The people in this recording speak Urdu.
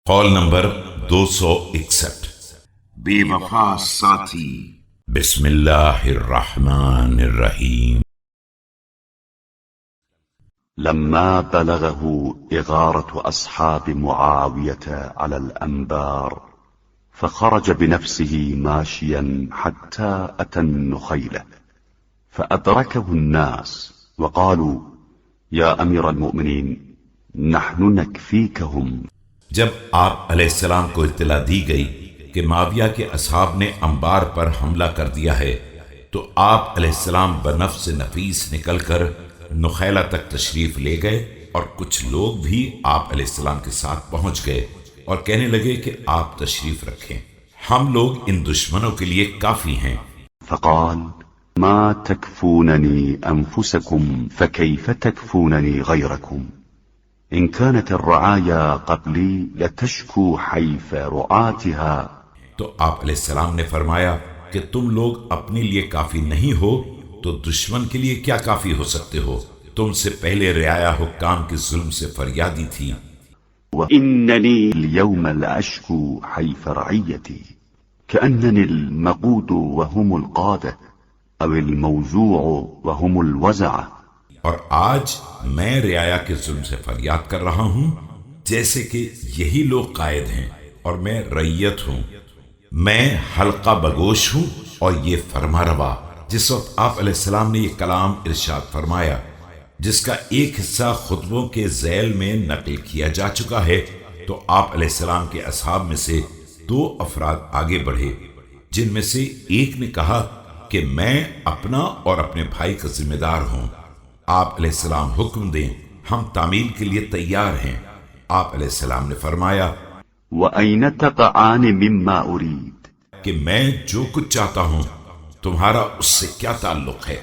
قول نمبر 261 بے وفا ساتھی۔ بسم اللہ الرحمن الرحیم۔ لما بلغه إغارة أصحاب معاوية على الأنبار فخرج بنفسه ماشيا حتى أتى النخيلة فأدركه الناس وقالوا يا أمير المؤمنين نحن نكفيكهم۔ جب آپ علیہ السلام کو اطلاع دی گئی کہ معاویہ کے اصحاب نے انبار پر حملہ کر دیا ہے تو آپ علیہ السلام بنفس نفیس نکل کر نخیلہ تک تشریف لے گئے اور کچھ لوگ بھی آپ علیہ السلام کے ساتھ پہنچ گئے اور کہنے لگے کہ آپ تشریف رکھیں، ہم لوگ ان دشمنوں کے لیے کافی ہیں۔ فقال ما تكفونني أنفسكم فكيف تكفونني غيركم إن كانت الرعايا قبلي لتشكو حيف رعاتها۔ تو آپ علیہ السلام نے فرمایا کہ تم لوگ اپنے لیے کافی نہیں ہو تو دشمن کے لیے کیا کافی ہو سکتے ہو؟ تم سے پہلے رعایا حکام کے ظلم سے فریادی تھی۔ وإنني اليوم لأشكو حيف رعيتي كأنني المقود وهم القادة أو الموزوع وهم الوزعة۔ اور آج میں رعایا کے ظلم سے فریاد کر رہا ہوں جیسے کہ یہی لوگ قائد ہیں اور میں رعیت ہوں، میں حلقہ بگوش ہوں اور یہ فرما روا۔ جس وقت آپ علیہ السلام نے یہ کلام ارشاد فرمایا جس کا ایک حصہ خطبوں کے ذیل میں نقل کیا جا چکا ہے، تو آپ علیہ السلام کے اصحاب میں سے 2 افراد آگے بڑھے، جن میں سے ایک نے کہا کہ میں اپنا اور اپنے بھائی کا ذمہ دار ہوں، آپ علیہ السلام حکم دیں، ہم تعمیل کے لیے تیار ہیں۔ آپ علیہ السلام نے فرمایا وأين تقعان مما أريد؟ کہ میں جو کچھ چاہتا ہوں تمہارا اس سے کیا تعلق ہے؟